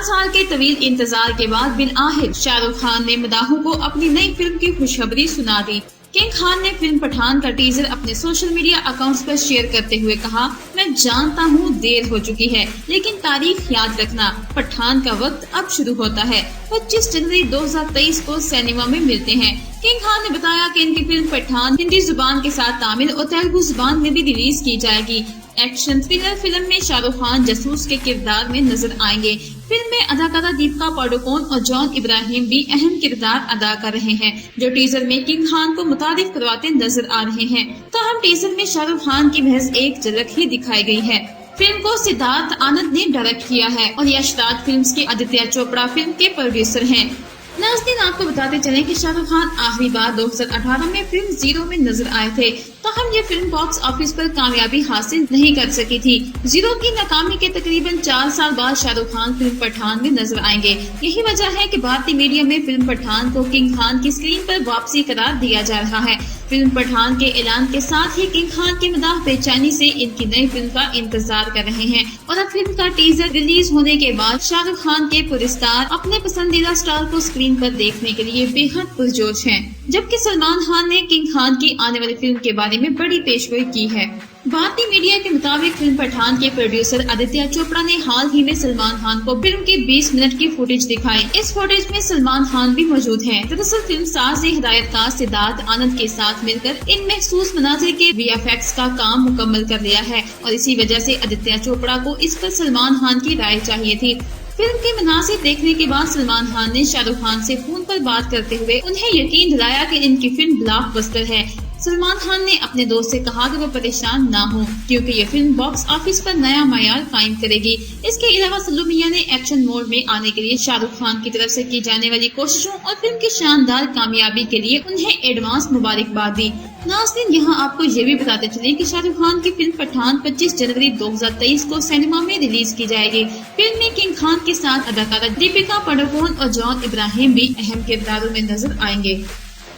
साल के तवील इंतजार के बाद बिल आखिर शाहरुख खान ने मदाहों को अपनी नई फिल्म की खुशखबरी सुना दी। किंग खान ने फिल्म पठान का टीजर अपने सोशल मीडिया अकाउंट्स पर शेयर करते हुए कहा, मैं जानता हूँ देर हो चुकी है, लेकिन तारीख याद रखना, पठान का वक्त अब शुरू होता है। 25 जनवरी 2023 को सिनेमा में मिलते हैं। किंग खान ने बताया कि इनकी फिल्म पठान हिंदी जुबान के साथ तमिल और तेलुगु जुबान में भी रिलीज की जाएगी। एक्शन थ्रिलर फिल्म में शाहरुख खान जासूस के किरदार में नजर आएंगे। फिल्म में अदाकारा दीपिका पादुकोण और जॉन इब्राहिम भी अहम किरदार अदा कर रहे हैं, जो टीजर में किंग खान को मुतारिफ करवाते नजर आ रहे हैं। ताहम टीजर में शाहरुख खान की महज एक झलक ही दिखाई गई है। फिल्म को सिद्धार्थ आनंद ने डायरेक्ट किया है और यश राज फिल्म्स के आदित्य चोपड़ा फिल्म के प्रोड्यूसर हैं। नाज़रीन, आपको बताते चलें कि शाहरुख खान आखिरी बार 2018 में फिल्म जीरो में नजर आए थे। ताहम ये फिल्म बॉक्स ऑफिस पर कामयाबी हासिल नहीं कर सकी थी। जीरो की नाकामी के तकरीबन 4 साल बाद शाहरुख खान फिल्म पठान में नजर आएंगे। यही वजह है कि भारतीय मीडिया में फिल्म पठान को किंग खान की स्क्रीन पर वापसी करार दिया जा रहा है। फिल्म पठान के ऐलान के साथ ही किंग खान के मदाह बेचैनी से इनकी नई फिल्म का इंतजार कर रहे हैं और अब फिल्म का टीजर रिलीज होने के बाद शाहरुख खान के पुरस्कार अपने पसंदीदा स्टार को स्क्रीन पर देखने के लिए बेहद पुरजोश हैं। जबकि सलमान खान ने किंग खान की आने वाली फिल्म के बारे में बड़ी पेशगोई की है। भारतीय मीडिया के मुताबिक फिल्म पठान के प्रोड्यूसर आदित्य चोपड़ा ने हाल ही में सलमान खान को फिल्म की 20 मिनट की फुटेज दिखाई। इस फुटेज में सलमान खान भी मौजूद हैं। दरअसल फिल्म साज हिदायतकार सिद्धार्थ आनंद के साथ मिलकर इन महसूस मनाजिर के VFX का काम मुकम्मल कर लिया है और इसी वजह से आदित्य चोपड़ा को इस पर सलमान खान की राय चाहिए थी। फिल्म के मनासिब देखने के बाद सलमान खान ने शाहरुख खान से फोन पर बात करते हुए उन्हें यकीन दिलाया कि इनकी फिल्म ब्लॉकबस्टर है। सलमान खान ने अपने दोस्त से कहा कि वो परेशान ना हो, क्योंकि ये फिल्म बॉक्स ऑफिस पर नया मायार कायम करेगी। इसके अलावा सल्लू मियां ने एक्शन मोड में आने के लिए शाहरुख खान की तरफ से की जाने वाली कोशिशों और फिल्म की शानदार कामयाबी के लिए उन्हें एडवांस मुबारकबाद दी। नाज़रीन, यहाँ आपको ये भी बताते चले कि शाहरुख खान की फिल्म पठान 25 जनवरी 2023 को सिनेमा में रिलीज की जाएगी। फिल्म में किंग खान के साथ अदाकारा दीपिका पादुकोण और जॉन इब्राहिम भी अहम किरदारों में नजर आएंगे।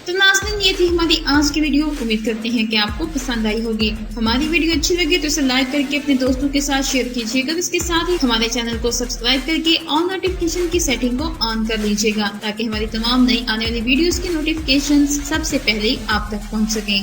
तो नाज़रीन, ये थी हमारी आज की वीडियो। उम्मीद करते हैं कि आपको पसंद आई होगी। हमारी वीडियो अच्छी लगी तो इसे लाइक करके अपने दोस्तों के साथ शेयर कीजिएगा। इसके साथ ही हमारे चैनल को सब्सक्राइब करके ऑल नोटिफिकेशन की सेटिंग को ऑन कर लीजिएगा, ताकि हमारी तमाम नई आने वाली वीडियोस की नोटिफिकेशन सबसे पहले आप तक पहुंच सकें।